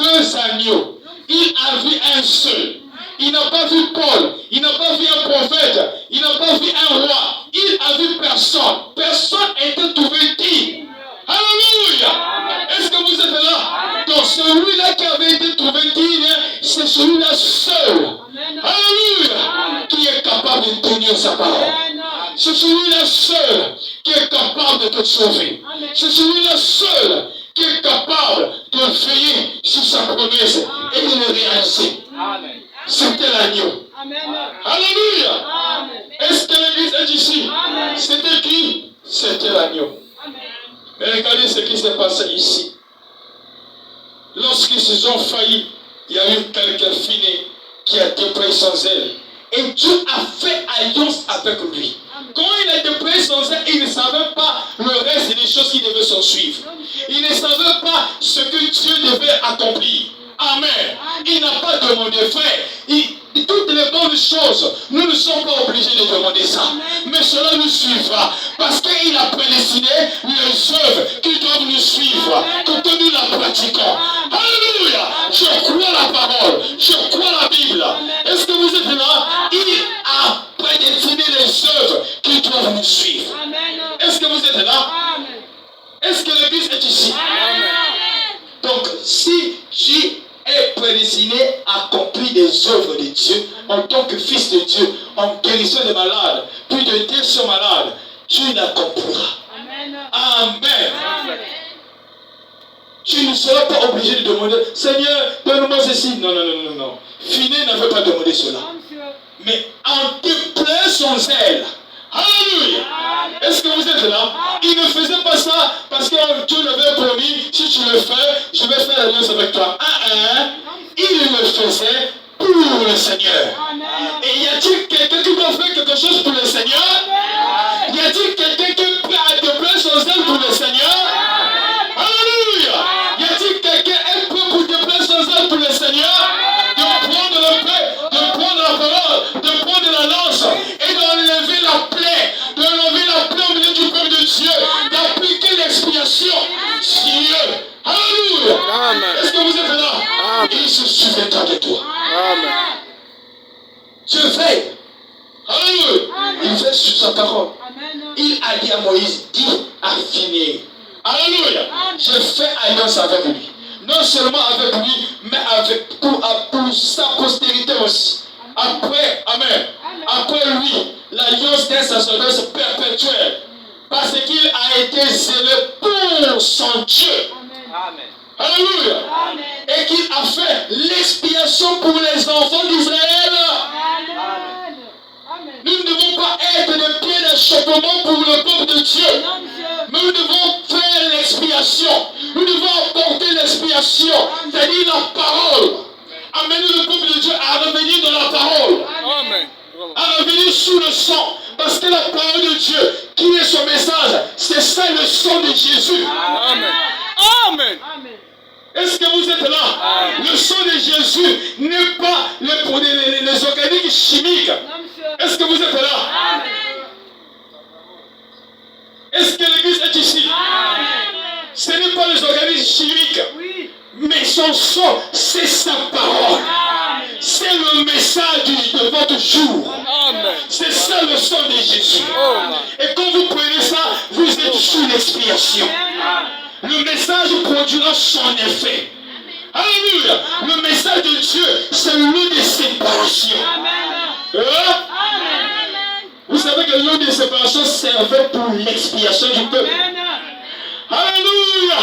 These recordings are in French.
deux agneaux. Il a vu un seul. Il n'a pas vu Paul. Il n'a pas vu un prophète. Il n'a pas vu un roi. Il a vu personne. Personne était trouvé digne. Alléluia. Est-ce que vous êtes là? Donc celui-là qui avait été trouvé digne, c'est celui-là seul. Alléluia. Qui est capable de tenir sa parole. C'est celui-là seul qui est capable de te sauver. C'est celui-là seul qui est capable de veiller sur sa promesse et de le réaliser. C'était l'agneau. Alléluia. Est-ce que l'église est ici? C'était qui? C'était l'agneau. Mais regardez ce qui s'est passé ici. Lorsqu'ils ont failli, il y a eu quelqu'un fini qui a déployé son zèle. Et Dieu a fait alliance avec lui. Quand il a déployé son zèle, il ne savait pas le reste des choses qui devaient s'en suivre. Il ne savait pas ce que Dieu devait accomplir. Amen. Il n'a pas demandé, frère. Toutes les bonnes choses, nous ne sommes pas obligés de demander ça. Mais cela nous suivra. Parce qu'il a prédestiné les œuvres qui doivent nous suivre. Que nous la pratiquons. Alléluia. Je crois la parole. Je crois la Bible. Est-ce que vous êtes là? Il a prédestiné les œuvres qui doivent nous suivre. Est-ce que vous êtes là? Est-ce que l'église est ici? Donc, si tu es prédestiné à accomplir des œuvres de Dieu en tant que fils de Dieu, en guérissant les malades, puis de dire sur malade, tu l'accompliras. Amen. Tu ne seras pas obligé de demander, Seigneur, donne-moi ceci. Non, non, non, non, non. Finé n'avait pas demandé cela. Mais en déployant son zèle. Alléluia. Est-ce que vous êtes là? Il ne faisait pas ça parce que Dieu l'avait promis, si tu le fais, je vais faire l'alliance avec toi. Il le faisait pour le Seigneur. Et y a-t-il quelqu'un qui doit faire quelque chose pour le Seigneur? Y a-t-il quelqu'un qui est prêt à déployer son zèle pour le Seigneur? Alléluia. Y a-t-il quelqu'un qui est prêt pour déployer son zèle pour le Seigneur? De prendre le pain, de prendre la parole, de prendre la lance et d'enlever la plaie, de lever la plaie au milieu du peuple de Dieu, d'appliquer l'expiation sur eux. Alléluia. Est-ce que vous êtes là? Amen. Il se souviendra de toi. Amen. Dieu veille. Alléluia. Il veille sur sa parole. Amen. Il a dit à Moïse, dis à finir. Alléluia. Je fais alliance avec lui. Non seulement avec lui, mais avec pour sa postérité aussi. Après, amen. Après lui, l'alliance d'un sacerdoce perpétuel. Parce qu'il a été zélé pour son Dieu. Amen. Alléluia. Amen. Et qu'il a fait l'expiation pour les enfants d'Israël. Amen. Nous ne devons pas être des pieds d'achoppement pour le peuple de Dieu. Mais nous devons faire l'expiation. Nous devons apporter l'expiation. C'est-à-dire la parole. Amener le peuple de Dieu à revenir dans la parole. Amen. À revenir sous le sang. Parce que la parole de Dieu, qui est son message, c'est ça le sang de Jésus. Amen. Amen. Est-ce que vous êtes là? Le sang de Jésus n'est pas les organismes chimiques. Est-ce que vous êtes là? Est-ce que l'église est ici? Ce n'est pas les organismes chimiques. Mais son sang, c'est sa parole. C'est le message de votre jour. C'est ça le sang de Jésus. Et quand vous prenez ça, vous êtes sous l'expiation. Le message produira son effet. Alléluia. Le message de Dieu, c'est l'eau de séparation. Vous savez que l'eau de séparation servait pour l'expiation du peuple. Alléluia.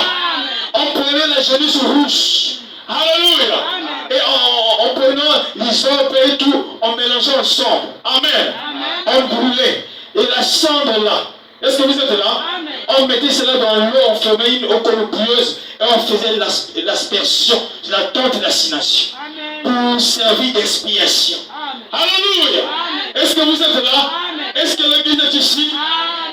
On prenait la jaunisse rouge. Alléluia. Et en prenant l'hysope et tout, on mélangeait ensemble. Amen. On brûlait. Et la cendre là. Est-ce que vous êtes là? On mettait cela dans l'eau, on formait une eau colopieuse et on faisait l'aspersion, la tente d'assignation pour servir d'expiation. Alléluia. Est-ce que vous êtes là? Est-ce que l'église est ici?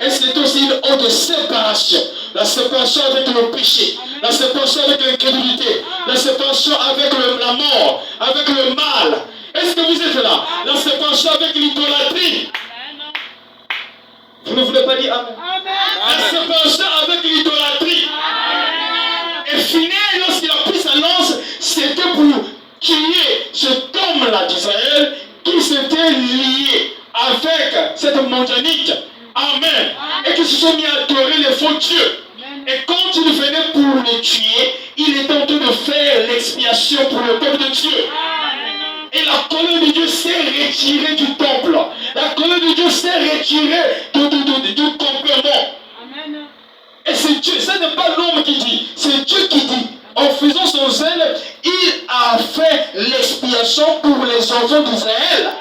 Et c'est aussi une eau de séparation. La séparation avec le péché, la séparation avec l'incrédulité, la séparation avec la mort, avec le mal. Est-ce que vous êtes là? La séparation avec l'idolâtrie. Vous ne voulez pas dire Amen? La séparation avec l'idolâtrie. Et Phinéas, lorsqu'il a pris sa lance, c'est mondianites. Amen. Et qui se sont mis à adorer les faux dieux. Et quand il venait pour les tuer, il était en train de faire l'expiation pour le peuple de Dieu. Et la colère de Dieu s'est retirée du temple. La colère de Dieu s'est retirée du campement. Et c'est Dieu, ce n'est pas l'homme qui dit, c'est Dieu qui dit. En faisant son zèle, il a fait l'expiation pour les enfants d'Israël.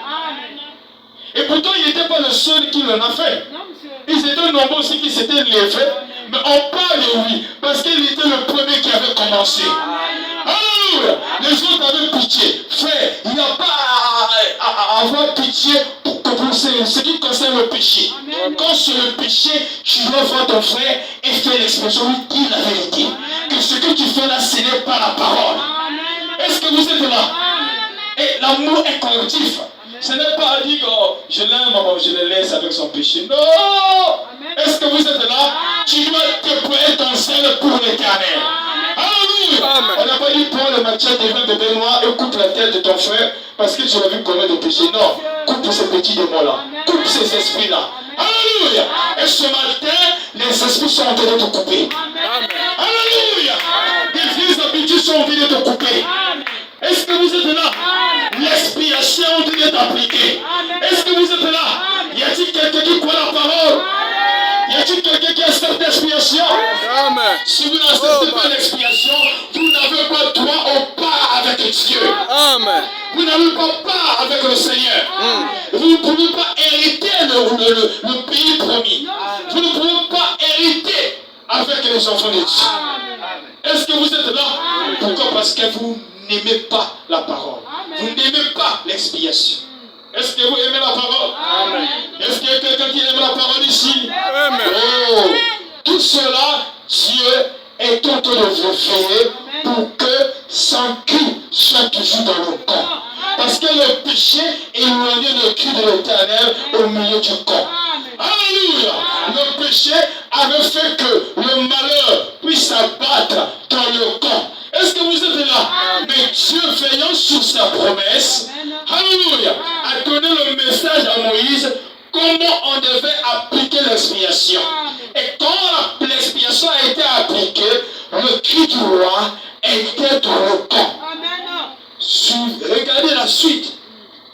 Et pourtant, il n'était pas le seul qui l'en a fait. Ils étaient nombreux aussi qui s'étaient levés. Mais on parle de lui, parce qu'il était le premier qui avait commencé. Alléluia. Les autres avaient pitié. Frère, il n'y a pas à avoir pitié pour ce qui concerne le péché. Quand c'est le péché, tu dois voir ton frère et faire l'expression, lui dire la vérité. Que ce que tu fais là, ce n'est pas la parole. Est-ce que vous êtes là? Et l'amour est correctif. Ce n'est pas à dire que oh, je l'aime, je le laisse avec son péché. Non! Est-ce que vous êtes là? Tu dois déployer ton zèle pour l'éternel. Alléluia! On n'a pas dit prends le matière divin de Benoît et coupe la tête de ton frère parce que tu l'as vu commettre des péchés. Non, coupe ces petits démons-là. Coupe ces esprits-là. Alléluia! Et ce matin, les esprits sont en train de te couper. Alléluia! Des vieilles habitudes sont en train de te couper. Est-ce que vous êtes là? L'expiation doit être appliquée. Est-ce que vous êtes là? Y a-t-il quelqu'un qui croit la parole? Y a-t-il quelqu'un qui accepte l'expiation? Si vous n'acceptez pas l'expiation, vous n'avez pas droit au pas avec Dieu. Vous n'avez pas part avec le Seigneur. Vous ne pouvez pas hériter le pays promis. Vous ne pouvez pas hériter avec les enfants de Dieu. Est-ce que vous êtes là? Pourquoi? Parce que vous n'aimez pas la parole. Vous n'aimez pas l'expiation. Est-ce que vous aimez la parole? Est-ce qu'il y a quelqu'un qui aime la parole ici? Oh, tout cela, Dieu est en train de vous veiller pour que son cri soit toujours dans le corps. Parce que le péché éloignait le cri de l'Éternel au milieu du corps. Alléluia! Le péché avait fait que le malheur puisse s'abattre dans le corps. Est-ce que vous êtes là? Mais Dieu veillant sur sa promesse, alléluia, a donné le message à Moïse comment on devait appliquer l'expiation. Et quand l'expiation a été appliquée, le cri du roi était dans le camp. Regardez la suite.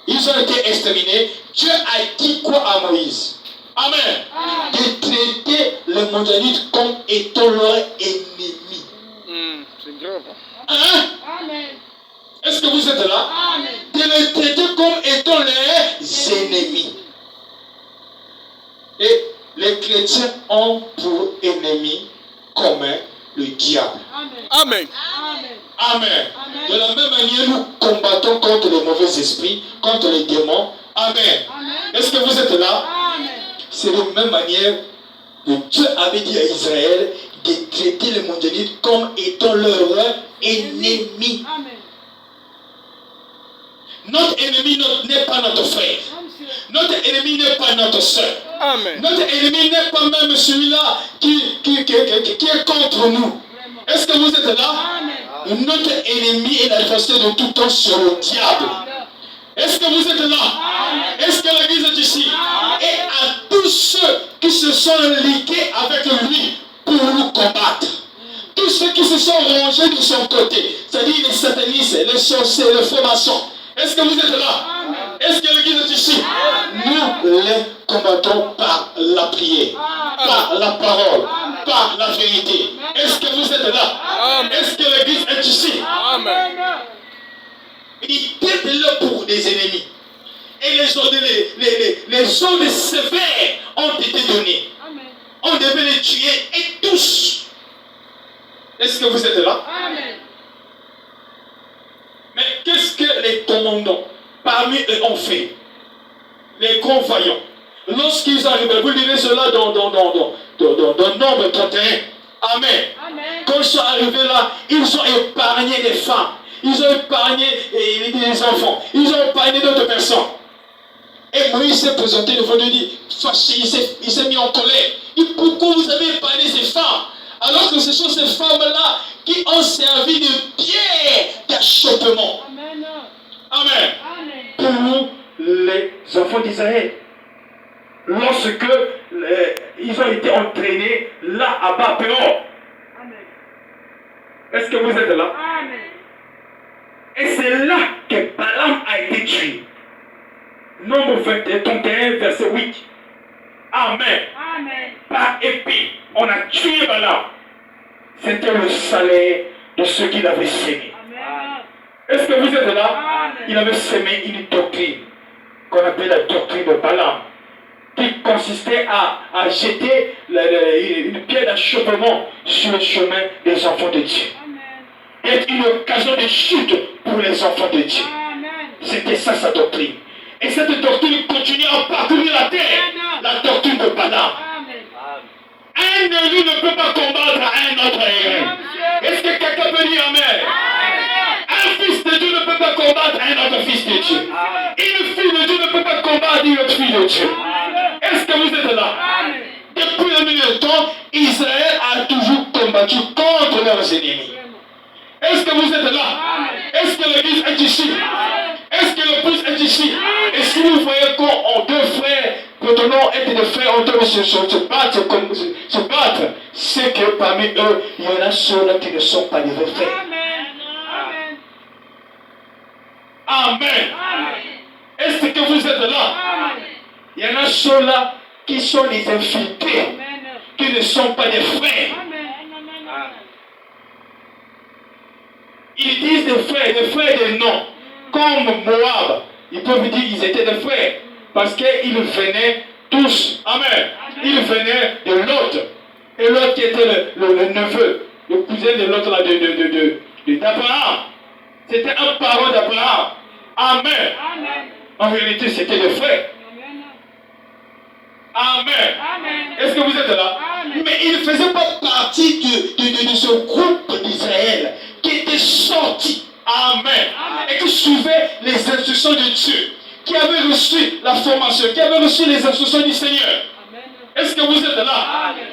Ils ont été exterminés. Dieu a dit quoi à Moïse? Amen. De traiter les mondialites comme étant leurs ennemis. C'est grave. Hein? Est-ce que vous êtes là? De les traiter comme étant les ennemis. Et les chrétiens ont pour ennemi commun le diable. Amen. Amen. De la même manière, nous combattons contre les mauvais esprits, contre les démons. Amen. Est-ce que vous êtes là? C'est de la même manière que Dieu avait dit à Israël de traiter les mondialites comme étant leur ennemi. Notre ennemi n'est pas notre frère. Notre ennemi n'est pas notre soeur. Notre ennemi n'est pas même celui-là qui est contre nous. Est-ce que vous êtes là? Notre ennemi est l'adversaire de tout temps sur le diable. Est-ce que vous êtes là? Est-ce que l'église est ici? Et à tous ceux qui se sont ligués avec lui pour nous combattre. Tous ceux qui se sont rangés de son côté, c'est-à-dire les satanistes, les sorciers, les francs-maçons. Est-ce que vous êtes là? Est-ce que l'église est ici? Nous les combattons par la prière, par la parole, par la vérité. Est-ce que vous êtes là? Est-ce que l'église est ici? Il traite-le pour des ennemis. Et les ordres sévères ont été donnés. On devait les tuer et tous. Est-ce que vous êtes là? Mais qu'est-ce que les commandants parmi eux ont fait? Les grands vaillants. Lorsqu'ils arrivent, vous lirez cela dans Nombre 31. Amen. Quand ils sont arrivés là, ils ont épargné les femmes. Ils ont épargné les enfants. Ils ont épargné d'autres personnes. Et Moïse s'est présenté devant Dieu, dit, fâché, il s'est mis en colère. Et pourquoi vous avez épargné ces femmes? Alors que ce sont ces femmes-là qui ont servi de pierre d'achoppement. Amen. Pour les enfants d'Israël. lorsque ils ont été entraînés là à Bas-Péor. Est-ce que vous êtes là? Amen. Et c'est là que Balaam a été tué. Nombre 31, verset 8. Amen. Amen. Par épée, on a tué Balaam. C'était le salaire de ce qu'il avait sémé. Amen. Est-ce que vous êtes là? Amen. Il avait sémé une doctrine qu'on appelle la doctrine de Balaam, qui consistait à jeter une pierre d'achoppement sur le chemin des enfants de Dieu. Amen. Être une occasion de chute pour les enfants de Dieu. Amen. C'était ça sa doctrine. Et cette doctrine continue à parcourir la terre. La doctrine de Balaam. Amen. Un élu ne peut pas combattre un autre élu. Est-ce que quelqu'un peut dire Amen? Un fils de Dieu ne peut pas combattre un autre fils de Dieu. Une fille de Dieu ne peut pas combattre une autre fille de Dieu. Est-ce que vous êtes là? Amen. Depuis le milieu de temps, Israël a toujours combattu contre leurs ennemis. Est-ce que vous êtes là? Est-ce que l'église est ici? Est-ce que l'épouse est ici? Et si vous voyez qu'on deux frères, prétendant être des frères, en train de se battre, c'est que parmi eux, il y en a ceux-là qui ne sont pas des vrais frères. Amen. Amen. Amen. Est-ce que vous êtes là? Amen. Il y en a ceux-là qui sont des infiltrés, Amen. qui ne sont pas des frères. Amen. Ils disent des frères des noms. Comme Moab, ils peuvent dire qu'ils étaient des frères. Parce qu'ils venaient tous. Amen. Ils venaient de l'autre. Et l'autre qui était le neveu, le cousin de l'autre là, d'Abraham. C'était un parent d'Abraham. Amen. Amen. En réalité, c'était des frères. Amen. Amen. Est-ce que vous êtes là? Amen. Mais ils ne faisaient pas partie de ce groupe d'Israël qui était sorti. Amen. Amen. Et qui suivait les instructions de Dieu. Qui avait reçu la formation. Qui avait reçu les instructions du Seigneur. Amen. Est-ce que vous êtes là? Amen.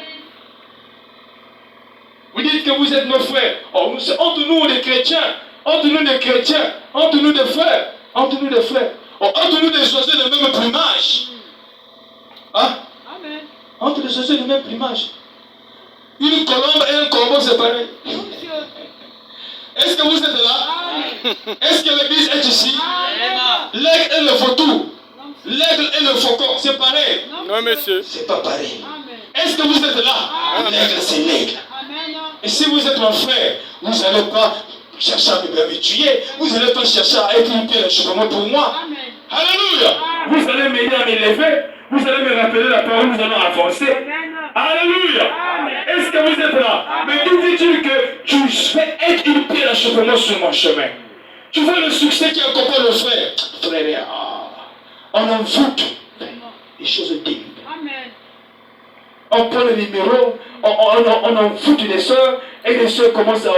Vous dites que vous êtes nos frères. Oh, entre nous des chrétiens. Entre nous des chrétiens. Entre nous des frères. Entre nous des frères. Oh, entre nous des oiseaux de même plumage. Hein? Amen. Entre les oiseaux de même plumage. Une colombe et un corbeau, c'est pareil. Est-ce que vous êtes là? Est-ce que l'église est ici? L'aigle et le vautour. L'aigle et le faucon, c'est pareil. Non, monsieur. C'est pas pareil. Amen. Est-ce que vous êtes là? L'aigle, c'est l'aigle. Amen. Et si vous êtes mon frère, vous n'allez pas chercher à me tuer. Vous n'allez pas chercher à être une pierre d'achoppement pour moi. Amen. Alléluia. Vous allez m'aider à m'élever. Vous allez me rappeler la parole, nous allons avancer. Amen. Alléluia. Amen. Est-ce que vous êtes là? Mais d'où dis-tu que tu fais être une pierre d'achoppement sur mon chemin? Tu vois le succès qui accompagne le frère. Frère, on envoûte des choses terribles. Amen. On prend le numéro, on envoûte des soeurs, et les soeurs commencent à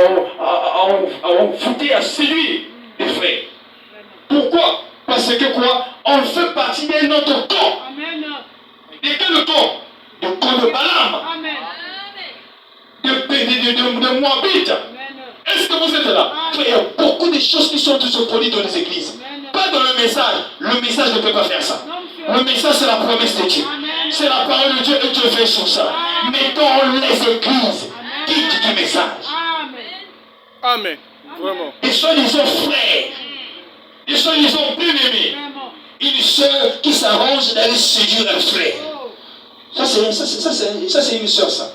envoûter, à séduire les frères. Pourquoi? Parce que quoi? On fait partie d'un autre corps. Amen. De quel corps? Le corps de Balaam, Amen. de Moabite. Amen. Est-ce que vous êtes là? Il y a beaucoup de choses qui sont se produites dans les églises. Pas dans le message. Le message ne peut pas faire ça. Le message, c'est la promesse de Dieu. C'est la parole de Dieu et Dieu fait sur ça. Mais dans les églises, dites du message. Amen. Amen. Vraiment. Des soi-disant frères, des soi-disant bien-aimés, Vraiment. une sœur qui s'arrange d'aller séduire un frère. Oh. Ça, c'est une sœur, ça.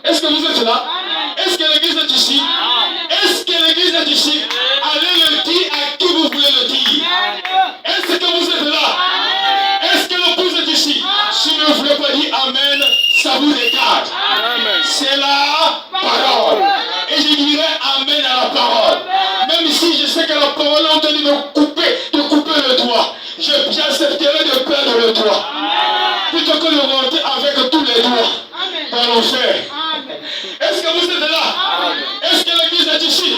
Est-ce que vous êtes là? Est-ce que l'église est ici? Est-ce que l'église est ici? Allez le dire à qui vous voulez le dire. Est-ce que vous êtes là? Est-ce que l'épouse est ici? Si vous ne voulez pas dire Amen, ça vous regarde. Amen. C'est la parole. Et je dirai Amen à la parole. Même si je sais que la parole est en train de me couper le doigt, j'accepterai de perdre le doigt. Plutôt que de rentrer avec tous les doigts dans l'enfer. Est-ce que vous êtes là? Est-ce que l'église est ici?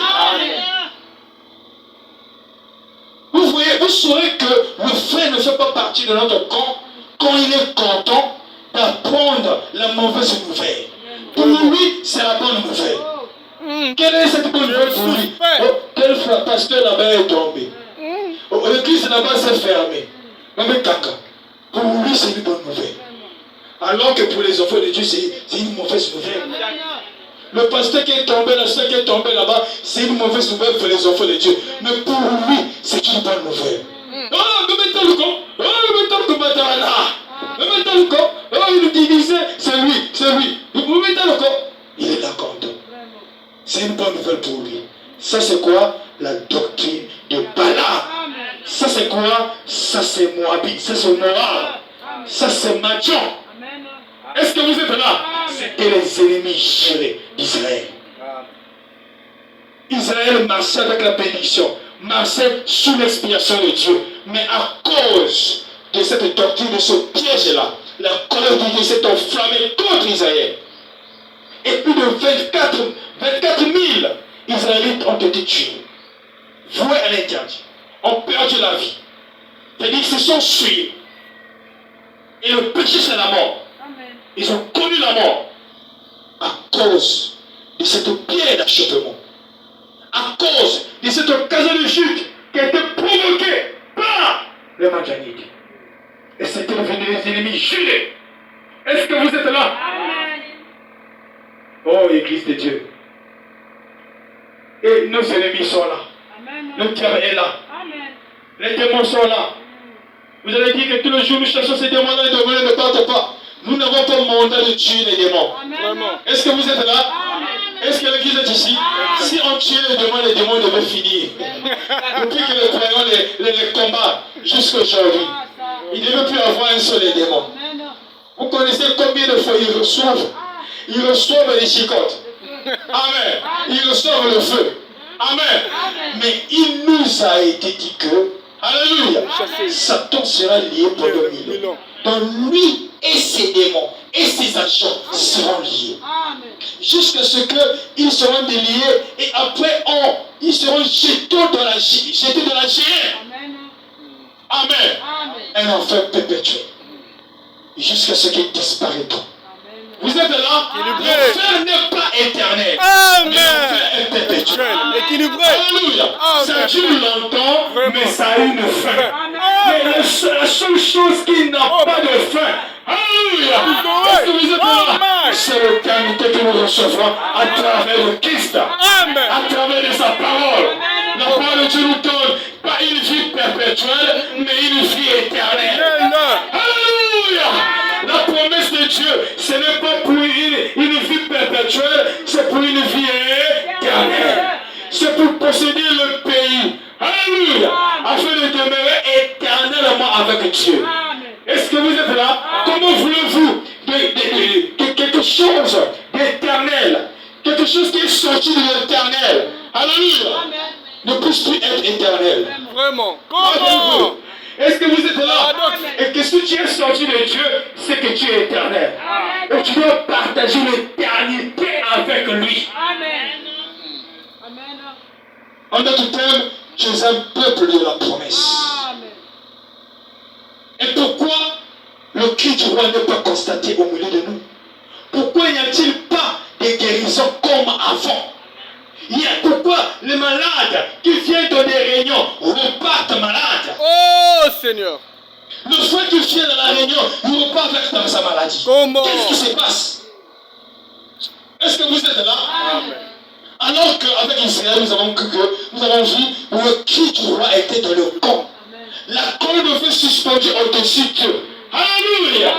Vous voyez, vous saurez que le frère ne fait pas partie de notre camp quand il est content d'apprendre la mauvaise nouvelle. Pour lui, c'est la bonne nouvelle. Quelle est cette bonne nouvelle pour lui? Oh, tel frère pasteur là-bas est tombé. Oh, l'église là-bas s'est fermée. Mais kaka. Pour lui, c'est une bonne nouvelle. Alors que pour les enfants de Dieu, c'est une mauvaise nouvelle. Le pasteur qui est tombé, la soeur qui est tombée là-bas, c'est une mauvaise nouvelle pour les enfants de Dieu. Mais pour lui, c'est une bonne nouvelle. Oh, me mettons le corps. Oh, me mettons le combattant là. Me mettons le corps. Oh, il nous disait, c'est lui, c'est lui. Me mettons le corps. Il est là content. C'est une bonne nouvelle pour lui. Ça, c'est quoi? La doctrine de Balaam. Ça, c'est quoi? Ça, c'est Moabite. Ça, c'est Moab. Ça, c'est Madian. Est-ce que vous êtes là? C'était les ennemis jurés d'Israël. Israël marchait avec la bénédiction, marchait sous l'expiation de Dieu. Mais à cause de cette doctrine, de ce piège-là, la colère de Dieu s'est enflammée contre Israël. Et plus de 24 000 Israélites ont été tués, voués à l'interdit, ont perdu la vie. C'est-à-dire qu'ils se sont tués. Et le péché, c'est la mort. Ils ont connu la mort à cause de cette pierre d'achoppement, à cause de cette occasion de chute qui a été provoquée par les Madianites. Et c'était devenu les ennemis jurés. Est-ce que vous êtes là? Oh, Église de Dieu. Et nos ennemis sont là. Le diable est là. Les démons sont là. Vous allez dire que tous les jours nous cherchons ces démons-là, les démons ne partent pas. Nous n'avons pas mandat de tuer les démons. Vraiment. Est-ce que vous êtes là? Est-ce que l'église est ici? Si on tuait les démons devaient finir. Depuis que les croyants les combattent jusqu'à aujourd'hui, il ne veut plus avoir un seul démon. Vous connaissez combien de fois ils reçoivent? Ils reçoivent les chicottes. Amen. Ils reçoivent le feu. Amen. Mais il nous a été dit que, alléluia, Satan sera lié pendant 1000 ans. Donc lui et ses démons et ses agents seront liés. Jusqu'à ce qu'ils seront déliés et après ils seront jetés dans la géhenne. Amen. Un enfer perpétuel. Jusqu'à ce qu'ils disparaîtront. Vous êtes là? L'enfer n'est pas éternel. Amen. Mais l'enfer est perpétuel. Équilibré. Alléluia. Ça dure longtemps, mais ça a une fin. Mais la seule chose qui n'a pas de fin. Alléluia. Est-ce que vous êtes là? C'est l'éternité que nous recevrons à travers le Christ. À travers de sa parole. La parole de Dieu nous donne pas une vie perpétuelle, mais une vie éternelle. Alléluia. La promesse de Dieu, ce n'est pas pour une vie perpétuelle, c'est pour une vie éternelle. C'est pour posséder le pays. Alléluia. Afin de demeurer éternellement avec Dieu. Est-ce que vous êtes là? Comment voulez-vous que quelque chose d'éternel, quelque chose qui est sorti de l'éternel, alléluia, ne puisse plus être éternel? Vraiment. Comment? Est-ce que vous êtes là? Et que si tu es sorti de Dieu, c'est que tu es éternel. Et tu dois partager l'éternité avec lui. En d'autres termes, tu es un peuple de la promesse. Et pourquoi le cri du roi n'est pas constaté au milieu de nous? Pourquoi n'y a-t-il pas de guérison comme avant? Pourquoi les malades qui viennent dans des réunions repartent malades? Oh Seigneur. Le soir qui vient dans la réunion, il repart avec sa maladie. Comment? Qu'est-ce qui se passe? Est-ce que vous êtes là? Amen. Alors qu'avec Israël, nous avons vu le cri du roi était dans le camp. La colonne de feu suspendue au-dessus d'eux. Alléluia.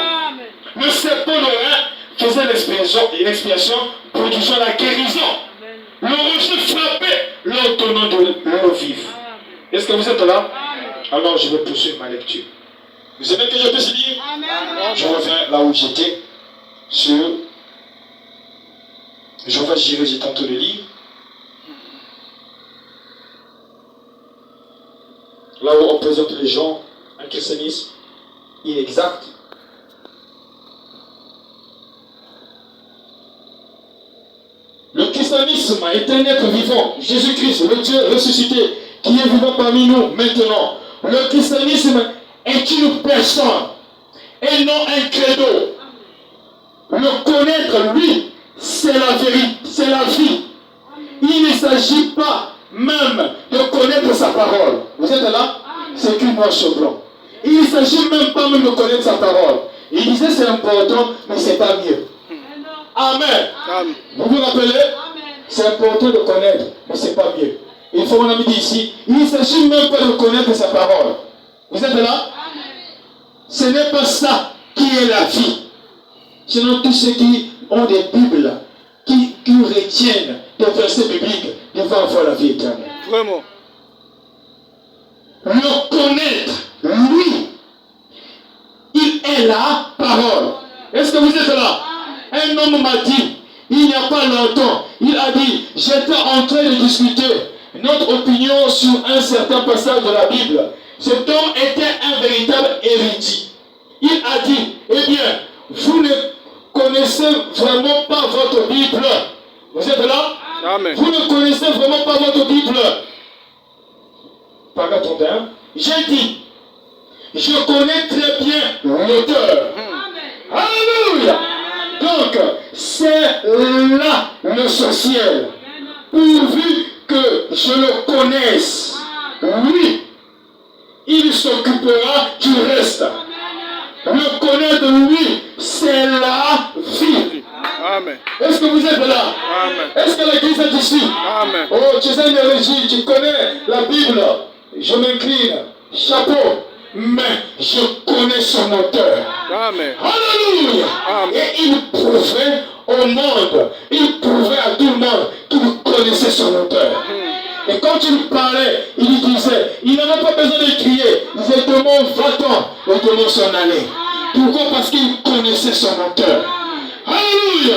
Le serpent de rein faisait l'expiation, produisant la guérison. Le rocher frappait leur donnant de l'eau vive. Est-ce que vous êtes là? Alors je vais poursuivre ma lecture. Vous aimez que je puisse lire? Je reviens là où j'étais. Jéhovah Jireh, j'ai tantôt le lire. Là où on présente les gens un christianisme inexact. Le christianisme est un être vivant, Jésus-Christ, le Dieu ressuscité, qui est vivant parmi nous maintenant. Le christianisme est une personne et non un credo. Le connaître, lui, c'est la vérité, c'est la vie. Il ne s'agit pas même de connaître sa parole. Vous êtes là? C'est écrit noir sur blanc. Il ne s'agit même pas de connaître sa parole. Il disait c'est important, mais c'est pas mieux. Amen. Amen. Vous vous rappelez? C'est important de connaître, mais c'est pas mieux. Il faut mon ami dit ici, il ne s'agit même pas de connaître sa parole. Vous êtes là? Ce n'est pas ça qui est la vie. Sinon tous ceux qui ont des Bibles, qui retiennent des versets bibliques, ils vont avoir la vie éternelle. Vraiment. Le connaître, lui, il est la parole. Est-ce que vous êtes là? Un homme m'a dit, il n'y a pas longtemps, il a dit, j'étais en train de discuter notre opinion sur un certain passage de la Bible. Cet homme était un véritable érudit. Il a dit, eh bien, vous ne connaissez vraiment pas votre Bible. Vous êtes là? Amen. Vous ne connaissez vraiment pas votre Bible. Par contre, j'ai dit, je connais très bien l'auteur. Alléluia. Donc, c'est là l'essentiel. Pourvu que je le connaisse, lui, il s'occupera du reste. Le connaître lui, c'est la vie. Amen. Est-ce que vous êtes là? Amen. Est-ce que l'église est ici? Amen. Oh, tu es un érudit, tu connais la Bible. Je m'incline, chapeau, mais je connais son auteur. Amen. Alléluia. Amen. Et il prouvait au monde, il prouvait à tout le monde qu'il connaissait son auteur. Et quand il parlait, il disait, il n'avait pas besoin de crier. Il disait, démon, va-t'en, et démon s'en allait. Pourquoi? Parce qu'il connaissait son auteur. Alléluia.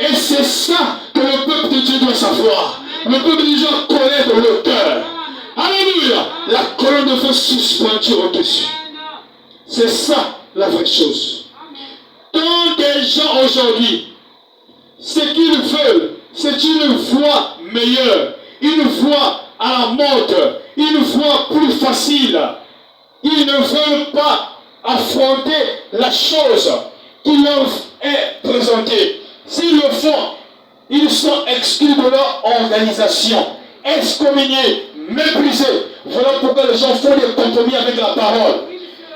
Et c'est ça que le peuple de Dieu doit savoir. Le peuple de Dieu doit connaître l'auteur. Alléluia. La colonne de feu suspendue au-dessus. C'est ça la vraie chose. Tant des gens aujourd'hui, ce qu'ils veulent, c'est une voie meilleure, une voie à la mode, une voie plus facile. Ils ne veulent pas affronter la chose qui leur est présentée. S'ils le font, ils sont exclus de leur organisation, excommuniés, méprisés. Voilà pourquoi les gens font des compromis avec la parole.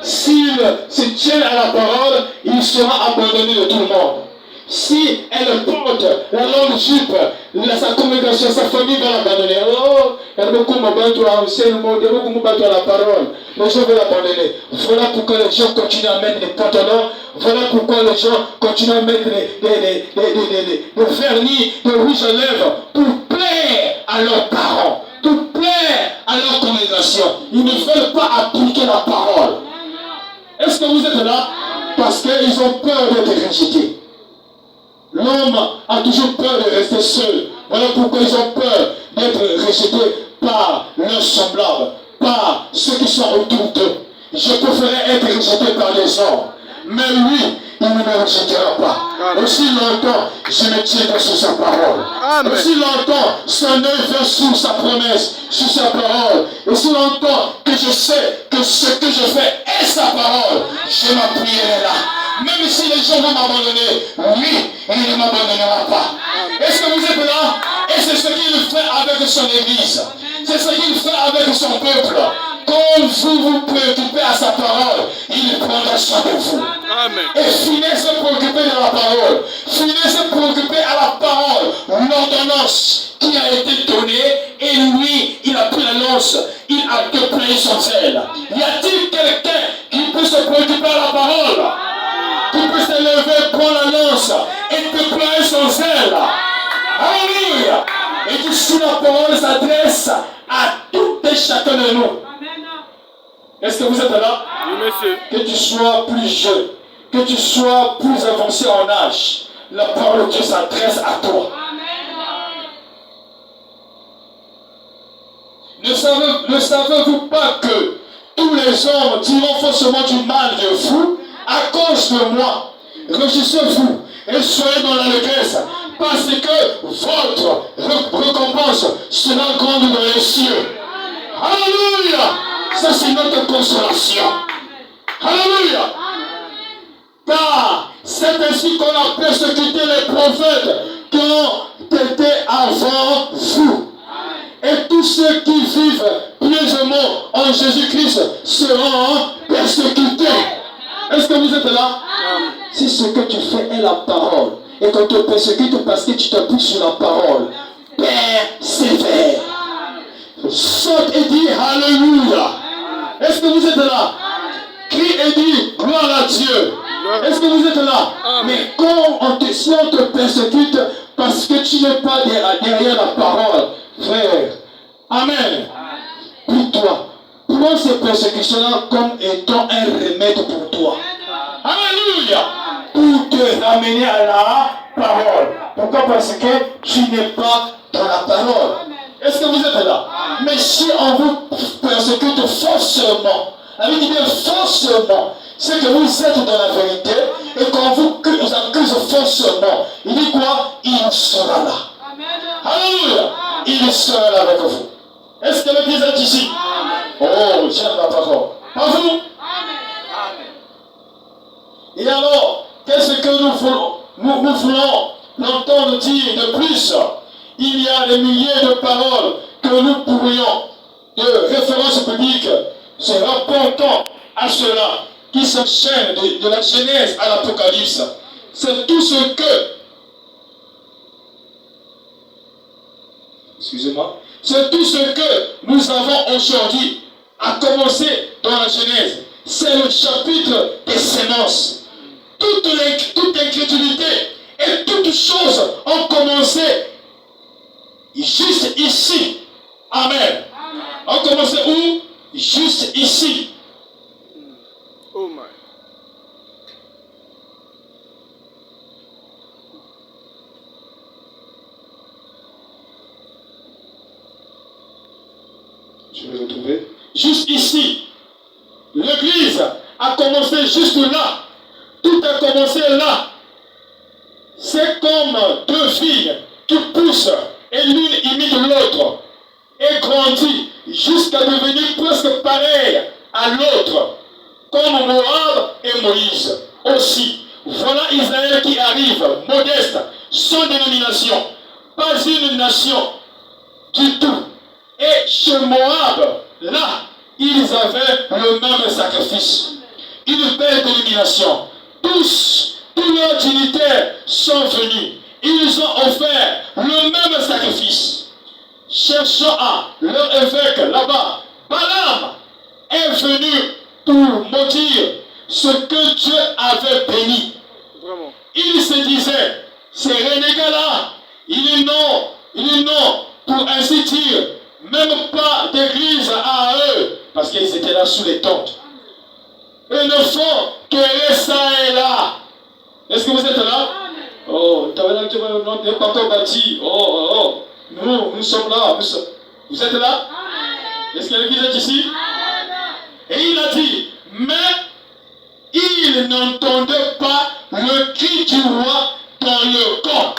S'ils se tiennent à la parole, il sera abandonné de tout le monde. Si elle porte la longue jupe, sa congrégation, sa famille va l'abandonner. Alors, il y a beaucoup de enseignement, il y a beaucoup de la parole. Les gens vont l'abandonner. Voilà pourquoi les gens continuent à mettre des pantalons. Voilà pourquoi les gens continuent à mettre des vernis, des rouges à lèvres pour plaire à leurs parents, pour plaire à leur congrégation. Ils ne veulent pas appliquer la parole. Est-ce que vous êtes là? Parce qu'ils ont peur d'être rejetés. L'homme a toujours peur de rester seul. Voilà pourquoi ils ont peur d'être rejetés par leurs semblables, par ceux qui sont autour d'eux. Je préférais être rejeté par les hommes. Mais lui, il ne me rejettera pas. Amen. Aussi longtemps, je me tiendrai sur sa parole. Amen. Aussi longtemps, son œil va sur sa promesse, sur sa parole. Aussi longtemps que je sais que ce que je fais est sa parole, je m'appuierai là. Même si les gens vont m'abandonner, lui, il ne m'abandonnera pas. Est-ce que vous êtes là? Et c'est ce qu'il fait avec son église. C'est ce qu'il fait avec son peuple. Quand vous vous préoccupez à sa parole, il prendra soin de vous. Amen. Et finissez se préoccuper de la parole. Finissez se préoccuper à la parole. L'ordonnance qui a été donnée, et lui, il a pris la lance, il a déployé son zèle. Y a-t-il quelqu'un qui peut se préoccuper à la parole? Qui peut se lever, prendre la lance et déployer son zèle? Alléluia! Et du coup, la parole s'adresse à tout et chacun de nous. Est-ce que vous êtes là? Oui, monsieur. Que tu sois plus jeune, que tu sois plus avancé en âge, la parole de Dieu s'adresse à toi. Ne savez-vous pas que tous les hommes diront faussement du mal de vous à cause de moi? Réjouissez-vous et soyez dans l'allégresse, parce que votre récompense sera grande dans les cieux. Alléluia! Ça, c'est notre consolation. Alléluia! Car c'est ainsi qu'on a persécuté les prophètes qui ont été avant vous. Et tous ceux qui vivent pieusement croient en Jésus-Christ seront persécutés. Est-ce que vous êtes là? Si ce que tu fais est la parole et qu'on te persécute parce que tu t'appuies sur la parole, persévère. Saute et dis Alléluia. Est-ce que vous êtes là? Crie et dis gloire à Dieu. Est-ce que vous êtes là? Mais quand si on te persécute parce que tu n'es pas derrière la parole, frère, amen. Pour toi, prends ces persécutions-là comme étant un remède pour toi. Alléluia. Pour te ramener à la parole. Pourquoi? Parce que tu n'es pas dans la parole. Est-ce que vous êtes là? Mais si on vous persécute forcément, avec bien forcément, c'est que vous êtes dans la vérité et qu'on vous accuse forcément, il dit quoi? Il sera là. Alléluia. Il sera là avec vous. Est-ce que l'Église est ici? Oh, j'aime la parole. Pas vous? Et alors, qu'est-ce que nous voulons l'entendre dire de plus? Il y a des milliers de paroles que nous pourrions, de références bibliques, se rapportant à cela, qui s'enchaînent de la Genèse à l'Apocalypse. C'est tout ce que, excusez-moi, c'est tout ce que nous avons aujourd'hui, à commencer dans la Genèse. C'est le chapitre des semences. Toute incrédulité et toutes choses ont commencé juste ici. Amen. Ont commencé où? Juste ici. Oh my. Je vais retrouver. Juste ici. L'église a commencé juste là. Tout a commencé là. C'est comme deux filles qui poussent et l'une imite l'autre et grandit jusqu'à devenir presque pareille à l'autre, comme Moab et Moïse aussi. Voilà Israël qui arrive, modeste, sans dénomination, pas une nation du tout. Et chez Moab, là, ils avaient le même sacrifice, une belle dénomination. Tous leurs dignitaires sont venus. Ils ont offert le même sacrifice. Cherchant à leur évêque là-bas, Balaam est venu pour maudire ce que Dieu avait béni. Vraiment. Il se disait, ces renégats-là, ils n'ont, pour ainsi dire, même pas d'église à eux, parce qu'ils étaient là sous les tentes. Ils ne font que ça et là. Est-ce que vous êtes là? Oh, tu n'es pas encore bâti. Oh. Nous sommes là. Vous êtes là? Est-ce que l'église est ici? Et il a dit, mais il n'entendait pas le cri du roi dans le corps.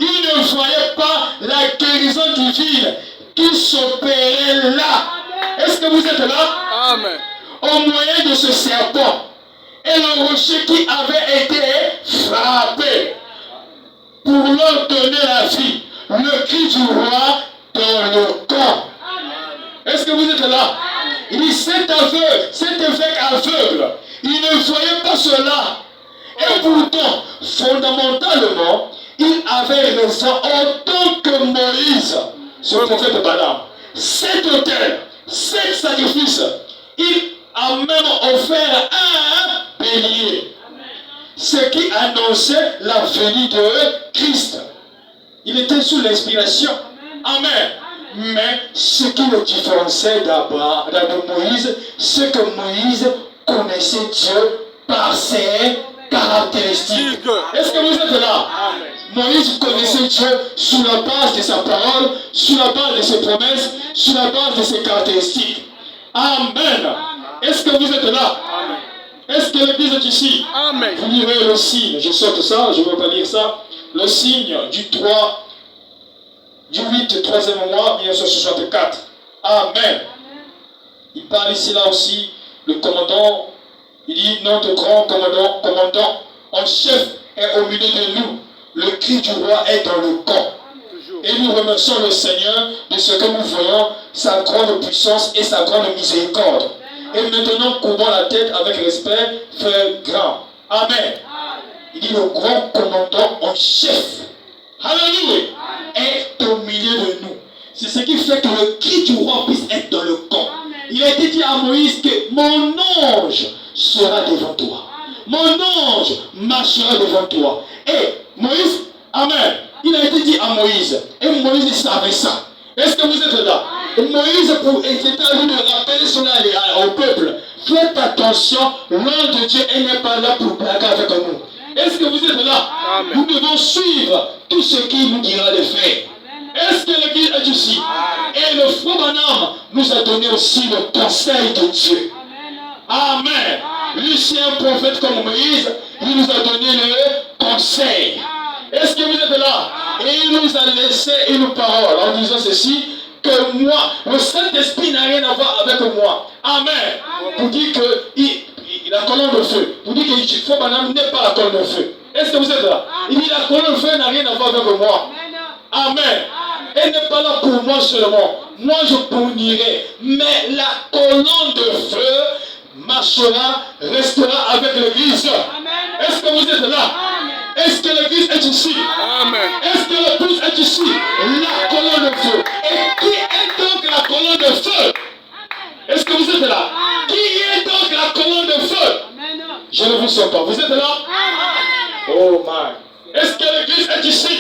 Il ne voyait pas la guérison divine qui s'opérait là. Est-ce que vous êtes là? Amen. Au moyen de ce serpent et le rocher qui avait été frappé pour leur donner la vie, le cri du roi dans le corps. Est-ce que vous êtes là? Il dit, cet évêque aveugle, il ne voyait pas cela. Et pourtant, fondamentalement, il avait raison en tant que Moïse, ce prophète de Balaam. Cet autel, cet sacrifice, il a même offert un bélier. Ce qui annonçait la venue de Christ. Il était sous l'inspiration. Amen. Mais ce qui le différenciait de Moïse, c'est que Moïse connaissait Dieu par ses caractéristiques. Est-ce que vous êtes là? Amen. Moïse connaissait Dieu sur la base de sa parole, sur la base de ses promesses, sur la base de ses caractéristiques. Amen. Est-ce que vous êtes là? Amen. Est-ce que l'église est ici? Amen. Vous lirez le signe, je saute ça, je ne veux pas lire ça. Le signe du 8, 3e mois, 1964. Amen. Il parle ici là aussi, le commandant, il dit, notre grand commandant en chef est au milieu de nous. Le cri du roi est dans le camp. Toujours. Et nous remercions le Seigneur de ce que nous voyons, sa grande puissance et sa grande miséricorde. Et maintenant, couvrons la tête avec respect, frère grand. Amen. Il dit le grand commandant en chef. Alléluia. Est au milieu de nous. C'est ce qui fait que le cri du roi puisse être dans le camp. Il a été dit à Moïse que mon ange sera devant toi. Mon ange marchera devant toi. Et Moïse, amen. Il a été dit à Moïse. Et Moïse savait ça. Est-ce que vous êtes là? Et Moïse était à lui de rappeler cela au peuple. Faites attention, l'ange de Dieu n'est pas là pour blaguer avec nous. Est-ce que vous êtes là? Amen. Nous devons suivre tout ce qu'il nous dira de faire. Est-ce que l'église est ici? Et le frère Branham nous a donné aussi le conseil de Dieu. Amen. Lui, c'est un prophète comme Moïse. Il nous a donné le conseil. Est-ce que vous êtes là? Et il nous a laissé une parole en disant ceci, que moi, le Saint-Esprit n'a rien à voir avec moi. Amen. Pour dire que la colonne de feu. Pour dire que le frère Branham n'est pas la colonne de feu. Est-ce que vous êtes là? Il dit la colonne de feu n'a rien à voir avec moi. Amen. Elle n'est pas là pour moi seulement. Moi je pournirai. Mais la colonne de feu marchera, restera avec l'église. Est-ce que vous êtes là? Est-ce que l'église est ici? Amen. Est-ce que l'épouse est ici? La colonne de feu. Et qui est donc la colonne de feu? Est-ce que vous êtes là? Qui est donc la colonne de feu? Je ne vous sens pas. Vous êtes là? Oh my. Est-ce que l'église est ici?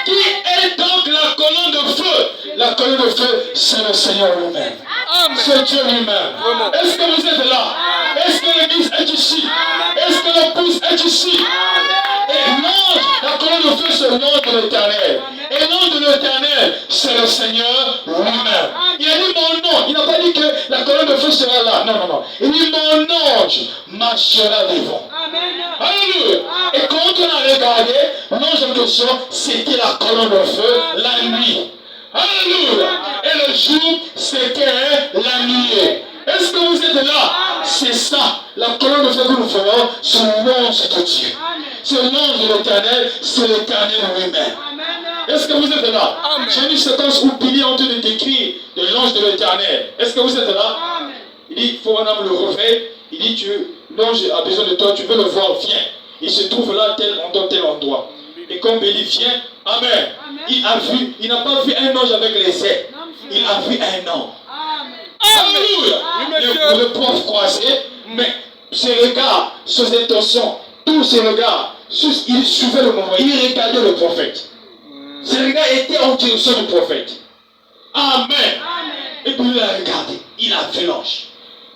Qui est donc la colonne de feu? La colonne de feu, c'est le Seigneur lui-même. C'est Dieu lui-même. Est-ce que vous êtes là? Est-ce que l'église est ici? Est-ce que l'épouse est ici? Et l'ange, la colonne de feu, c'est l'ange de l'Éternel. Et l'ange de l'Éternel, c'est le Seigneur lui-même. Il a dit mon nom. Il n'a pas dit que la colonne de feu sera là. Non, non, non. Il dit mon ange marchera devant. Alléluia. Et quand on a regardé, l'ange en question, c'était la colonne de feu la nuit. Alléluia. Et le jour, c'était la nuit. Est-ce que vous êtes là? C'est ça. La colonne de feu que nous ferons, c'est l'ange de Dieu. C'est l'ange de l'Éternel, c'est l'Éternel lui-même. Est-ce que vous êtes là? J'ai une séquence où Billy est en train de décrire de l'ange de l'Éternel. Est-ce que vous êtes là? Il dit, il faut un homme le réveille. Il dit, l'ange a besoin de toi, tu veux le voir, viens. Il se trouve là, dans tel endroit. Et quand Billy vient, amen, il n'a pas vu un ange avec les ailes. Il a vu un ange. Alléluia. Le prof croisé, mais ses regards, ses intentions, tous ses regards, il suivait le moment, il regardait le prophète. Ses regards étaient en direction du prophète. Amen. Et puis il a regardé, il a fait l'ange.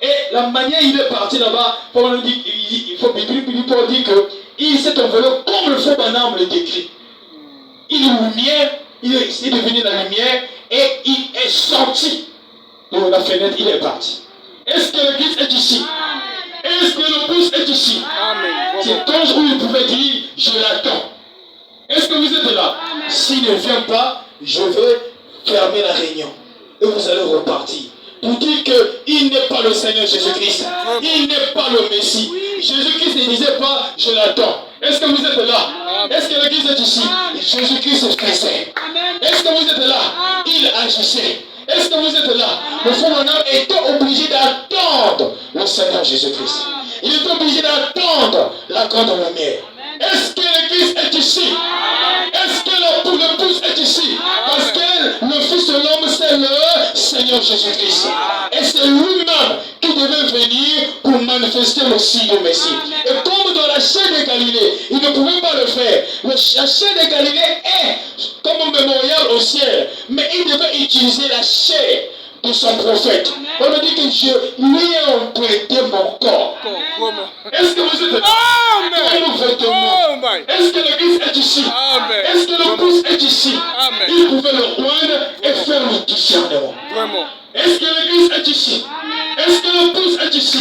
Et la manière il est parti là-bas, il faut dire qu'il s'est envolé comme le frère Branham le décrit. Il est lumière, il est devenu la lumière et il est sorti de la fenêtre, il est parti. Est-ce que l'église est ici? Est-ce que l'épouse est ici? C'est un jour où il pouvait dire, je l'attends. Est-ce que vous êtes là? S'il ne vient pas, je vais fermer la réunion. Et vous allez repartir. Pour dire qu'il n'est pas le Seigneur Jésus-Christ. Il n'est pas le Messie. Jésus-Christ ne disait pas, je l'attends. Est-ce que vous êtes là? Est-ce que l'église est ici? Jésus-Christ se faisait. Est-ce que vous êtes là? Il agissait. Est-ce que vous êtes là? Le frère Branham était obligé d'attendre le Seigneur Jésus-Christ. Il est obligé d'attendre la grande lumière. Est-ce que l'église est ici? Est-ce que l'épouse est ici? Parce que le Fils de l'homme, c'est le Seigneur Jésus-Christ. Et c'est lui-même qui devait venir pour manifester le signe du Messie. Et comme dans la chair de Galilée, il ne pouvait pas le faire. La chair de Galilée est comme un mémorial au ciel. Mais il devait utiliser la chair de son prophète. On me dit que je lui ai emprunté mon corps. Est-ce que vous êtes là? Est-ce que l'église est ici? Est-ce que l'épouse est ici? Il pouvait le prendre et faire le discernement. Est-ce que l'église est ici? Est-ce que l'épouse est ici?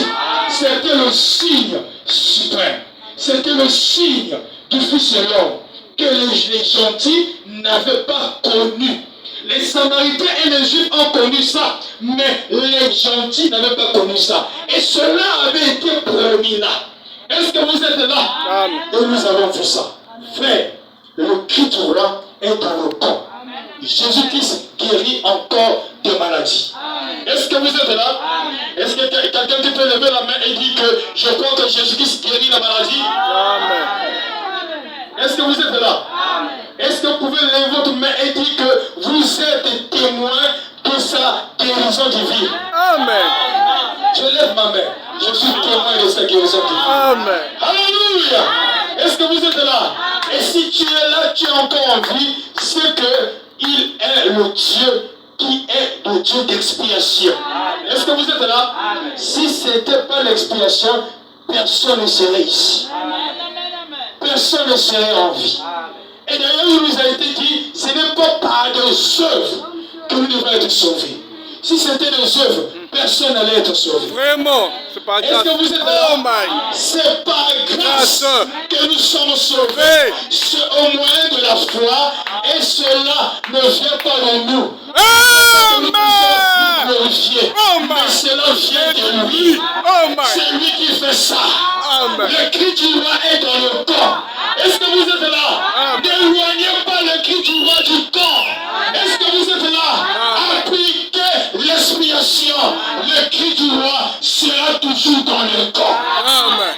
C'était le signe suprême. C'était le signe du Fils de l'homme que les gentils n'avaient pas connu. Les Samaritains et les Juifs ont connu ça, mais les gentils n'avaient pas connu ça. Et cela avait été promis là. Est-ce que vous êtes là? Et nous avons vu ça. Frère, le cri du roi est dans le camp. Jésus-Christ guérit encore de maladies. Est-ce que vous êtes là? Est-ce que quelqu'un qui peut lever la main et dire que je crois que Jésus-Christ guérit la maladie? Amen. Est-ce que vous êtes là? Est-ce que vous pouvez lever votre main et dire que vous êtes témoin de sa guérison divine? Amen. Je lève ma main. Je suis témoin de sa guérison divine. Amen. Alléluia. Est-ce que vous êtes là? Et si tu es là, tu es encore en vie, c'est qu'il est le Dieu qui est le Dieu d'expiation. Est-ce que vous êtes là? Si ce n'était pas l'expiation, personne ne serait ici. Personne ne serait en vie. Et d'ailleurs, il nous a été dit, ce n'est pas par des œuvres que nous devons être sauvés. Si c'était des œuvres, personne n'allait être sauvé. Vraiment, c'est pas grâce. Est-ce que vous êtes là? Oh my. C'est par grâce que nous sommes sauvés. Hey. C'est au moyen de la foi. Et cela ne vient pas de nous. Amen. Glorifier. Oh my. Mais cela vient de lui. Oh my. C'est lui qui fait ça. Amen. Le cri du roi est dans le corps. Est-ce que vous êtes là? N'éloignez pas le cri du roi du corps. Est-ce que vous êtes là? Appliquez l'expiation. Le cri du roi sera toujours dans le corps. Amen.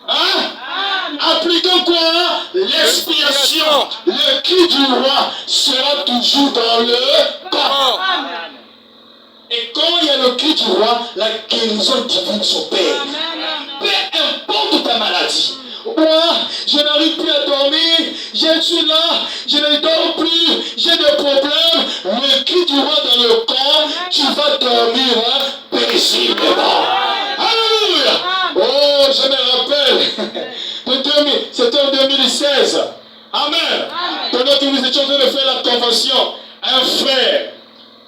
Hein? Appliquons quoi? L'expiation. Le cri du roi sera toujours dans le corps. Et quand il y a le cri du roi, la guérison divine s'opère. Peu importe ta maladie. Moi, je n'arrive plus à dormir, je suis là, je ne dors plus, j'ai des problèmes. Le cri du roi dans le corps, tu vas dormir paisiblement. Alléluia! Oh, je me rappelle, c'était en 2016. Amen. Pendant que nous étions en train de faire la convention, un frère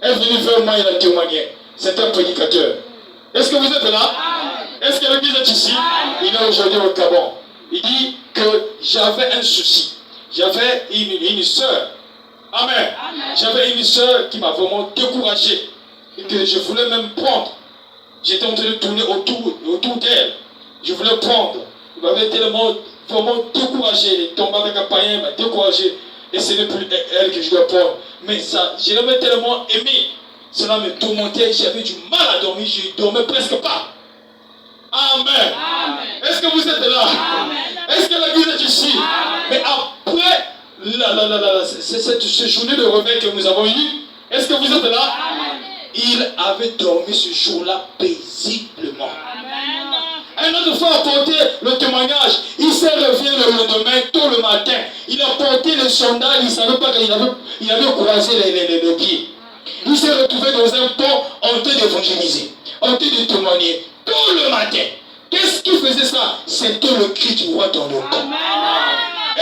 est venu vers moi, il a témoigné. C'est un prédicateur. Est-ce que vous êtes là? Est-ce que l'église est ici? Il est aujourd'hui au Gabon. Il dit que j'avais un souci. J'avais une soeur. Amen. J'avais une soeur qui m'a vraiment découragé. Et que je voulais même prendre. J'étais en train de tourner autour d'elle. Je voulais prendre. Il m'avait tellement vraiment découragé. Il est tombé avec un païen, il m'a découragé. Et ce n'est plus elle que je dois prendre. Mais ça, je l'avais tellement aimé. Cela me tourmentait. J'avais du mal à dormir. Je ne dormais presque pas. Amen. Est-ce que vous êtes là? Est-ce que l'église est ici? Mais après cette journée de réveil que nous avons eue, est-ce que vous êtes là? Il avait dormi ce jour-là paisiblement. Un autre fois a porté le témoignage. Il s'est réveillé le lendemain, tôt le matin. Il a porté le sandal, il ne savait pas qu'il avait croisé les pieds. Il s'est retrouvé dans un pont en train d'évangéliser, en train de témoigner. Tôt le matin. Qu'est-ce qui faisait ça? C'était le cri du roi dans le corps.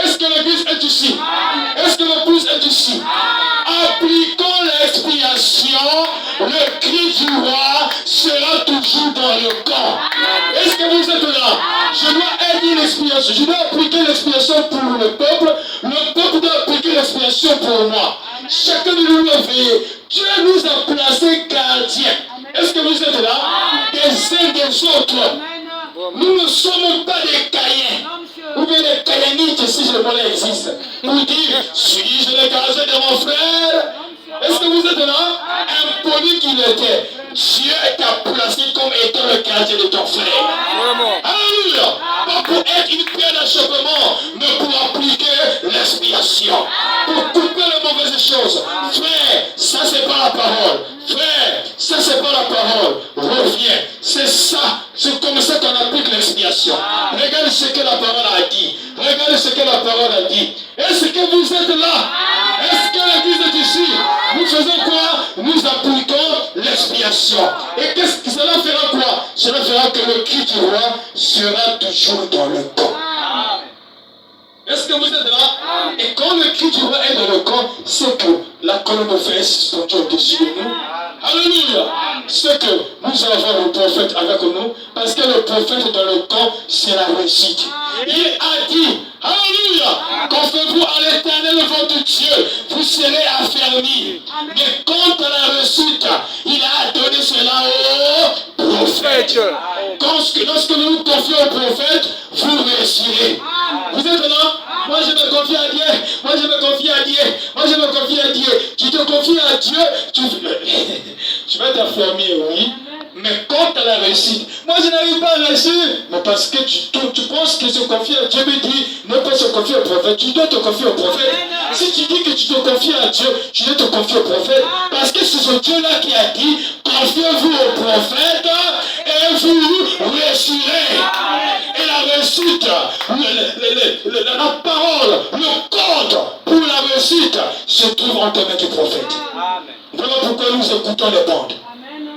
Est-ce que l'église est ici? Est-ce que l'épouse est ici? Appliquons l'expiation. Le cri du roi sera toujours dans le corps. Est-ce que vous êtes là? Je dois aider l'expiation. Je dois appliquer l'expiation pour le peuple. Le peuple doit appliquer l'expiation pour moi. Chacun de nous doit veiller. Dieu nous a placés gardiens. Est-ce que vous êtes là? Des uns des autres. Nous ne sommes pas des Caïens. Ou bien des Caïanites, si le mot existe. Pour dire, suis-je le gardien de mon frère? Est-ce que vous êtes là? Impoli qu'il était. Dieu t'a placé comme étant le gardien de ton frère. Alléluia. Pas pour être une pierre d'achoppement, mais pour appliquer l'expiation. Pour couper les mauvaises choses. Frère, ça c'est pas la parole. Frère, ça c'est pas la parole. Reviens. C'est ça. C'est comme ça qu'on applique l'expiation. Regarde ce que la parole a dit. Regardez ce que la parole a dit. Est-ce que vous êtes là? Est-ce que l'église est ici? Nous faisons quoi? Nous appliquons l'expiation. Et qu'est-ce que cela fera quoi? Cela fera que le cri du roi sera toujours dans le corps. Est-ce que vous êtes là? Et quand le cri du roi est dans le corps, c'est que la colonne de feu est suspendue au-dessus de nous. Alléluia. C'est que nous avons le prophète avec nous, parce que le prophète dans le corps, c'est la réussite. Il a dit, alléluia, confiez-vous à l'Éternel votre Dieu, vous serez affermis. Mais quant à la réussite, il a donné cela au prophète. Lorsque nous nous confions au prophète, vous réussirez. Vous êtes là? Moi je me confie à Dieu. Moi je me confie à à Dieu. Moi, je me confie à Dieu. Tu te confies à Dieu, tu vas t'affermir, oui. Mais quant à la réussite, moi je n'arrive pas à réussir. Mais parce que tu penses que se confier à Dieu me dit ne pas se confier au prophète. Tu dois te confier au prophète. Si tu dis que tu te confies à Dieu, tu dois te confier au prophète. Parce que c'est ce Dieu-là qui a dit confiez-vous au prophète et vous réussirez. Et la réussite, la parole, le code pour la réussite se trouve entre les mains du prophète. Voilà pourquoi nous écoutons les bandes.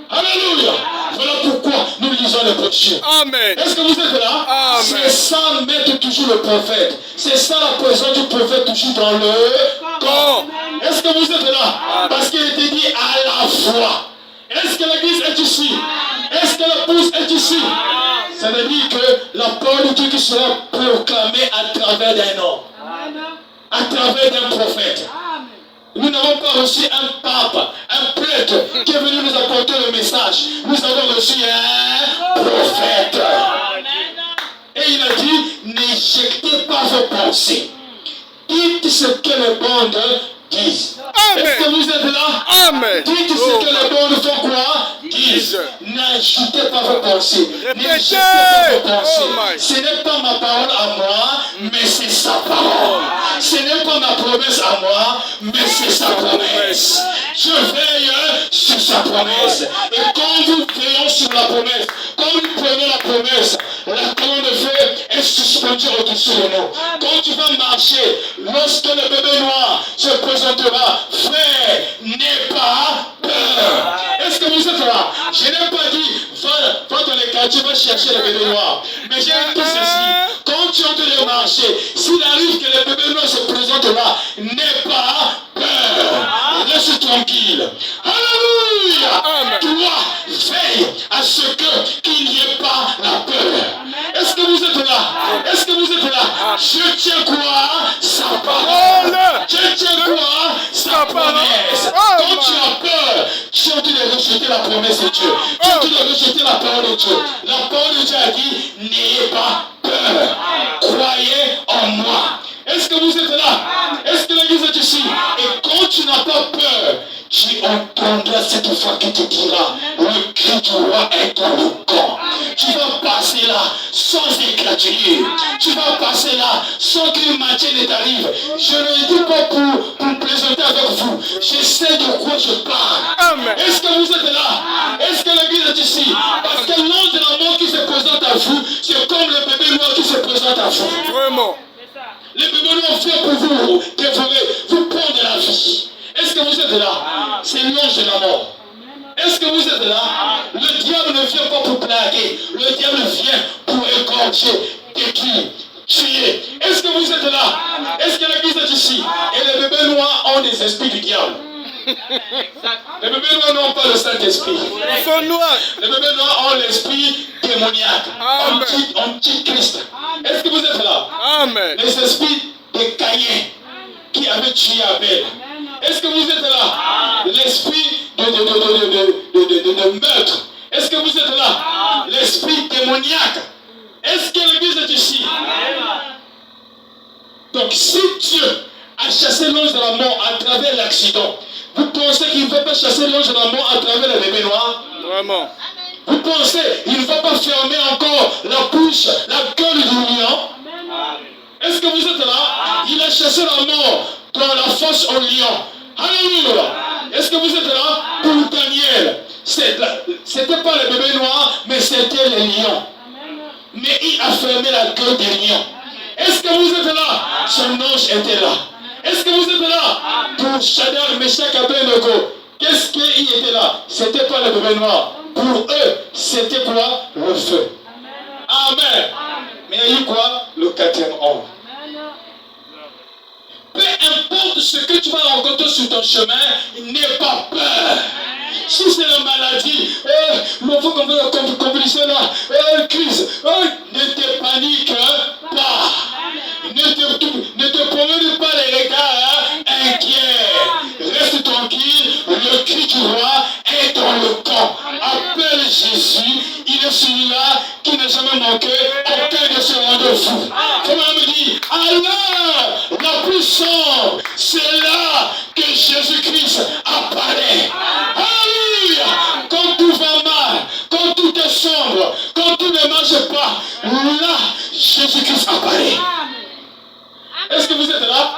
Alléluia. Voilà pourquoi nous lisons les prédictions. Amen. Est-ce que vous êtes là? Amen. C'est ça, mettre toujours le prophète. C'est ça la présence du prophète toujours dans le corps. Est-ce que vous êtes là? Parce qu'il était dit à la fois. Est-ce que l'église est ici? Est-ce que l'épouse est ici? Ça veut dire que la parole de Dieu qui sera proclamée à travers d'un homme, à travers d'un prophète. Nous n'avons pas reçu un pape, un prêtre qui est venu nous apporter le message. Nous avons reçu un prophète. Et il a dit, n'éjectez pas vos pensées. Dites ce que les bandes disent. Est-ce que vous êtes là? Amen. Dites ce que les bandes font quoi? Disent. N'ajoutez pas vos pensées. N'ajoutez pas vos pensées. Ce n'est pas ma parole à moi, mais c'est sa parole. Ce n'est pas ma promesse à moi, mais c'est sa promesse. Je veille sur sa promesse. Et quand nous veillons sur la promesse, quand nous prenons la promesse, la colonne de feu est suspendue au-dessus de nous. Quand tu vas marcher, lorsque le bébé noir se présentera, frère, n'aie pas peur. Est-ce que vous êtes là? Je n'ai pas dit, va dans les quartiers, va chercher le bébé noir. Mais j'ai dit ceci. Quand tu es en train de marcher, s'il arrive que le bébé noir se présente là, n'aie pas peur. Reste tranquille. Alléluia. Toi, veille à ce qu'il n'y ait pas la peur. Est-ce que vous êtes là? Est-ce que vous êtes là? Je tiens quoi? Sa parole. Je tiens quoi? Sa promesse. Quand tu as peur, tu es en train de rejeter la promesse de Dieu. Tu es en train de rejeter la parole de Dieu. La parole de Dieu a dit, n'ayez pas peur. Croyez en moi. Est-ce que vous êtes là? Est-ce que l'église est ici? Et quand tu n'as pas peur, tu entendras cette voix qui te dira, le cri du roi est dans le camp. Tu vas passer là sans éclater. Tu vas passer là sans qu'une matière ne t'arrive. Je ne le dis pas pour me présenter avec vous. Je sais de quoi je parle. Est-ce que vous êtes là? Est-ce que l'église est ici? Parce que l'ange de la mort qui se présente à vous, c'est comme le bébé noir qui se présente à vous. Vraiment. Les bébés noirs viennent pour vous dévorer, vous prendre la vie. Est-ce que vous êtes là? C'est l'ange de la mort. Est-ce que vous êtes là? Le diable ne vient pas pour plaguer. Le diable vient pour égorger, détruire, tuer. Est-ce que vous êtes là? Est-ce que l'église est ici? Et les bébés noirs ont des esprits du diable. Les bébés noirs n'ont pas le Saint-Esprit. Ils sont noirs. Les bébés noirs ont l'esprit démoniaque. Antichrist. Est-ce que vous êtes là? Amen. Les esprits de Caïn qui avaient tué Abel. Est-ce que vous êtes là? L'esprit de meurtre. Est-ce que vous êtes là? L'esprit démoniaque. Est-ce que l'église est ici? Donc si Dieu a chassé l'ange de la mort à travers l'accident, vous pensez qu'il ne va pas chasser l'ange de la mort à travers les bébés noirs? Vraiment. Vous pensez qu'il ne va pas fermer encore la bouche, la gueule du lion? Est-ce que vous êtes là? Il a chassé la mort dans la fosse au lion. Alléluia. Est-ce que vous êtes là? Pour Daniel, c'était pas les bébés noirs, mais c'était les lions. Mais il a fermé la gueule des lions. Est-ce que vous êtes là? Son ange était là. Est-ce que vous êtes là? Pour Shadrach, Meshach, Abednego, qu'est-ce qu'il était là? C'était pas les bébés noirs. Pour eux, c'était quoi? Le feu. Amen. Mais il y a eu quoi? Le quatrième homme. Peu importe ce que tu vas rencontrer sur ton chemin, n'aie pas peur. Si c'est la maladie, l'enfant qu'on veut convulsionner là, crise, ne te panique pas. Ne te promène pas les regards inquiets. Reste tranquille, le cri du roi est dans le camp. Appelle Jésus, il est celui-là qui n'a jamais manqué aucun de ses rendez-vous. Comment on me dit, alors, la puissance, c'est Jésus-Christ apparaît. Est-ce que vous êtes là?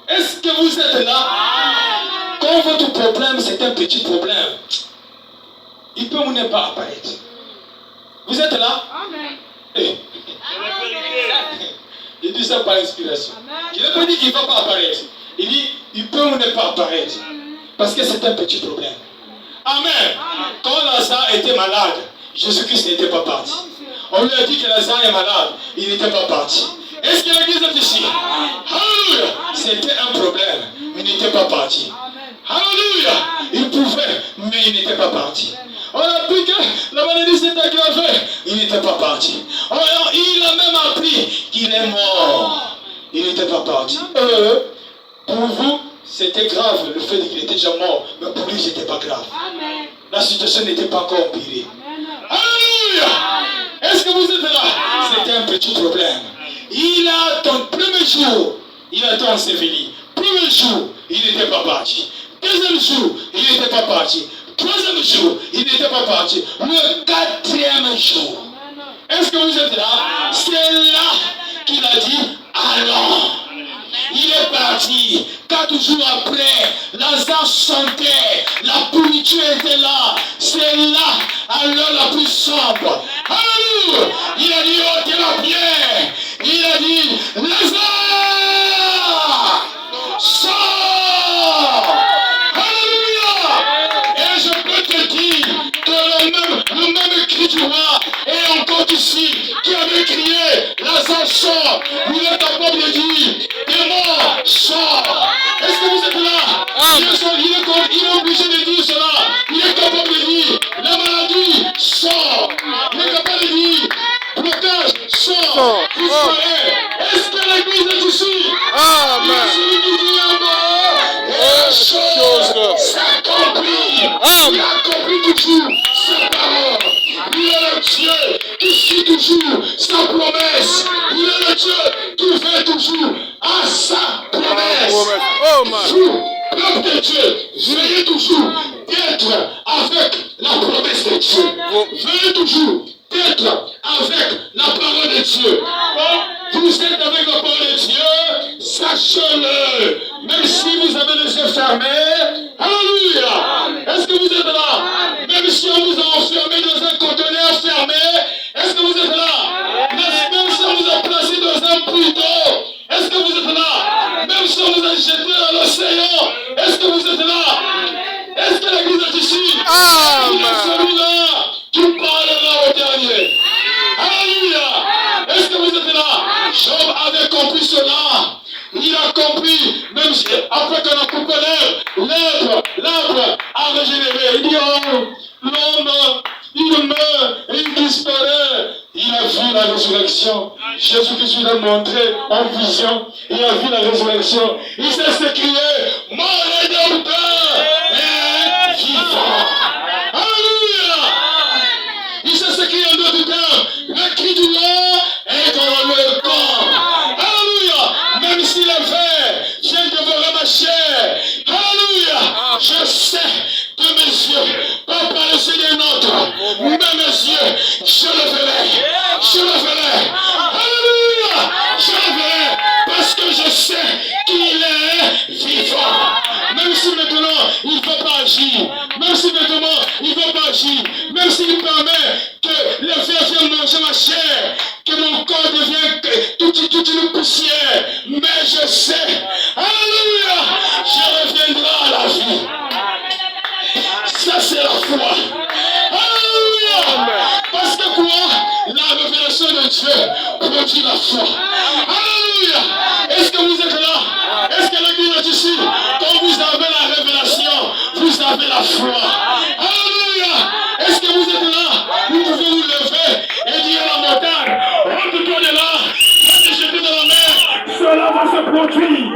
Est-ce que vous êtes là? Quand votre problème c'est un petit problème, il peut ou ne pas apparaître. Vous êtes là? Eh. Il dit ça par inspiration. Je n'ai pas dit qu'il ne va pas apparaître. Il dit il peut ou ne pas apparaître. Parce que c'est un petit problème. Amen. Quand Lazare était malade, Jésus-Christ n'était pas parti. On lui a dit que Lazare est malade. Il n'était pas parti. Est-ce que l'église est ici? Alléluia. C'était un problème, mais il n'était pas parti. Alléluia. Il pouvait, mais il n'était pas parti. On a appris que la maladie s'est aggravée. Il n'était pas parti. Il a même appris qu'il est mort. Il n'était pas parti. Pour vous, c'était grave le fait qu'il était déjà mort. Mais pour lui, c'était pas grave. La situation n'était pas encore empirée. Alléluia. Est-ce que vous êtes là? C'était un petit problème. Il a attendu, premier jour, il a enseveli. Premier jour, il n'était pas parti. Deuxième jour, il n'était pas parti. Troisième jour, il n'était pas parti. Le quatrième jour. Est-ce que vous êtes là? C'est là qu'il a dit, allons. Il est parti. 4 jours après, Lazare chantait. La pourriture était là. C'est là, à l'heure la plus sombre. Alléluia. Il a dit, oh, t'es la pierre. Il a dit, Lazare, sors. Alléluia. Et je peux te dire que le même cri du roi est encore ici, qui avait crié, Lazare sort. Il est capable de dire, démon, sort. Est-ce que vous êtes là? Il est obligé de dire cela. Il est capable de dire, la maladie, sort. Il est capable de dire, blocage, sort. Est-ce que l'église est ici? Amen. Celui qui dit encore, et la chose s'accomplit. Il accomplit toujours sa parole. Il est le Dieu qui suit toujours sa promesse. Il est le Dieu qui fait toujours à sa promesse. Vous, peuple de Dieu, veillez toujours d'être avec la promesse de Dieu. Veillez toujours d'être avec la parole de Dieu. Vous êtes avec la parole de Dieu, sachez-le. Même si vous avez les yeux fermés, alléluia. Est-ce que vous êtes là? Même si on vous a enfermé dans un conteneur fermé, est-ce que vous êtes là? Même si on vous a placé dans un puits d'eau, est-ce que vous êtes là? Même si on vous a jeté dans l'océan, est-ce que vous êtes là? Est-ce que l'église est ici? Il est celui-là qui parlera au dernier. Alléluia. Est-ce que vous êtes là? Job avait compris cela. Il a compris, même si, après qu'on a coupé l'arbre a régénéré. Il dit, oh, l'homme, il meurt et il disparaît. Il a vu la résurrection. Jésus-Christ lui a montré en vision. Il a vu la résurrection. Il s'est s'écrié, mon Rédempteur est vivant. Alléluia. Il s'est s'écrié en d'autres termes, le cri du lion est dans le corps. Alléluia. Même si le ver vient dévorer ma chair. Alléluia. Je sais de mes yeux, pas par le ciel des nôtres, mais mes yeux, je le verrai. Je le verrai. Alléluia. Je le verrai parce que je sais qu'il est vivant. Même si maintenant il ne veut pas agir, même si maintenant il ne veut pas agir, même s'il permet que le ver vienne manger ma chair, que mon corps devienne toute une poussière, mais je sais, alléluia, je reviendrai à la vie. Ça c'est la foi. Alléluia. Parce que quoi? La révélation de Dieu produit la foi. Alléluia. Est-ce que vous êtes là? Est-ce que l'église est ici? Quand vous avez la révélation, vous avez la foi. Alléluia. Est-ce que vous êtes là? Vous pouvez vous lever et dire à la montagne, rentre-toi de là, va te jeter dans la mer. Cela va se produire.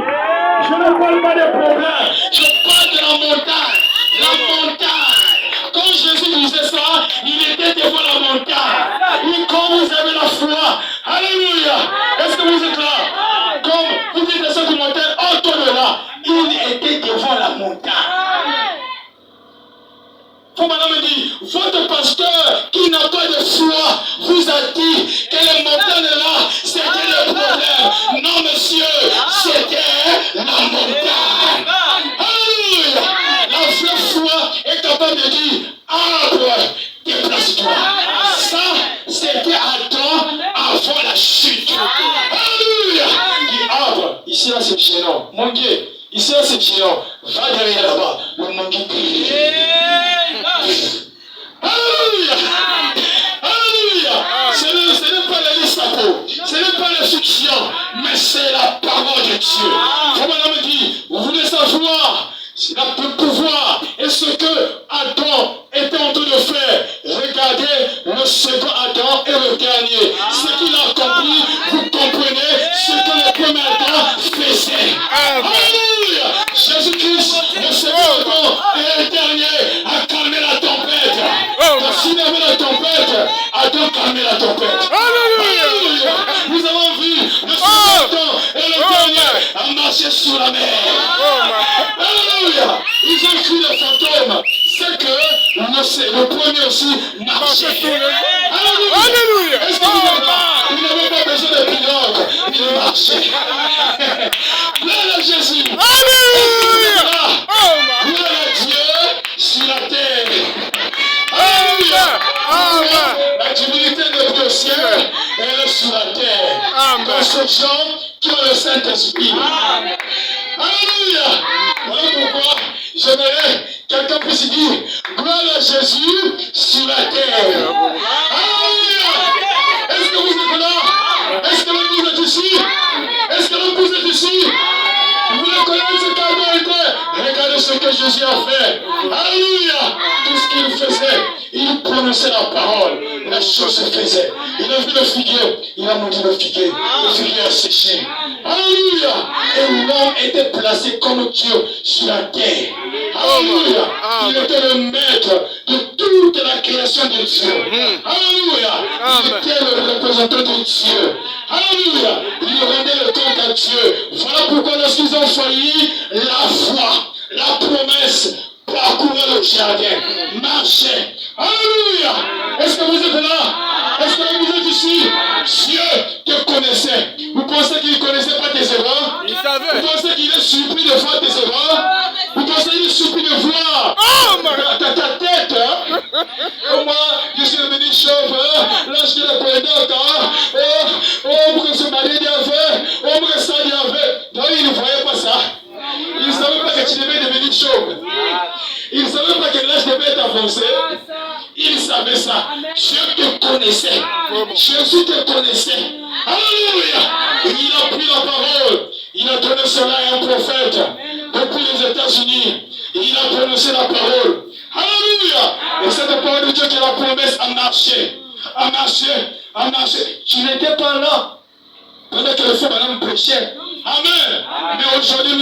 Je ne parle pas des problèmes, je parle de la montagne. La montagne. Quand Jésus disait ça, il était devant la montagne. Et quand vous avez la foi, alléluia. Est-ce que vous êtes là? Quand vous dites à cette montagne, autour de là, il était devant la montagne. Faut maintenant me dire, votre pasteur qui n'a pas de foi vous a dit que les montagnes là, c'était le problème. Non, monsieur, c'était la montagne. Alléluia. La vraie foi est capable de dire, arbre, déplace-toi. Ça, c'était Adam avant la chute. Alléluia. Dit arbre, ici là c'est gênant. Mon Dieu, ici là c'est gênant. Va derrière là-bas. Le manguier. Alléluia. Alléluia. Ce n'est pas les sapots, ce n'est pas les fiction, mais c'est la parole de Dieu. Comme on me dit, vous voulez savoir le pouvoir et ce que Adam était en train de faire. Regardez le second Adam et le dernier. Ce qu'il a accompli, vous comprenez ce que le premier Adam faisait. Alléluia. Jésus-Christ, le second Adam et le dernier, a calmé la tempête. S'il y avait la tempête, Adam calmait la tempête. Alléluia. Nous avons vu le second Adam et le dernier a marché sur la mer. Alléluia. Ils ont cru le fantôme. C'est que le premier aussi marchait. Alléluia. Est-ce que vous n'avez pas? Il n'avait pas besoin de pilote. Il marchait. Gloire à Jésus. Alléluia. Gloire à Dieu sur la terre. Alléluia. La divinité de Dieu au ciel, elle est sur la terre. Dans ces gens qui ont le Saint-Esprit. Alléluia. Voilà pourquoi j'aimerais quelqu'un puisse dire gloire à Jésus sur la terre. Alléluia. Est-ce que vous êtes là? Est-ce que vous êtes ici? Est-ce que vous êtes ici? Vous voulez connaître ce qu'il était? Regardez ce que Jésus a fait. Alléluia. Tout ce qu'il faisait, il prononçait la parole. La chose se faisait. Il a vu le figuier. Il a monté le figuier. Le figuier a séché. Alléluia. Et l'homme était placé comme Dieu sur la terre. Alléluia. Il était le maître de toute la création de Dieu. Alléluia. Il était le représentant de Dieu. Alléluia. Il rendait le compte à Dieu. Voilà pourquoi lorsqu'ils ont failli, la foi, la promesse, parcourir le jardin, marcher. Alléluia. Est-ce que vous êtes là? Est-ce que vous êtes ici? Dieu te connaissait. Vous pensez qu'il ne connaissait pas tes erreurs? Il savait. Vous pensez qu'il est surpris de voir tes erreurs? Vous pensez qu'il est surpris de voir ta tête? Moi, je suis devenu chauve. Là, je suis le président. Pour que ce mari avait. Pour que ça y avait. Non, il ne voyait pas ça. Il ne savait pas que tu devais devenir chauve. Il ne savait pas que l'âge devait être avancé. Il savait ça. Dieu te connaissait. Jésus te connaissait. Alléluia. Il a pris la parole. Il a donné cela à un prophète. Depuis les États-Unis, il a prononcé la parole. Alléluia. Et cette parole de Dieu qui est la promesse a marché. A marché. A marché. Tu n'étais pas là pendant que le frère madame prêchait. Amen. Mais aujourd'hui,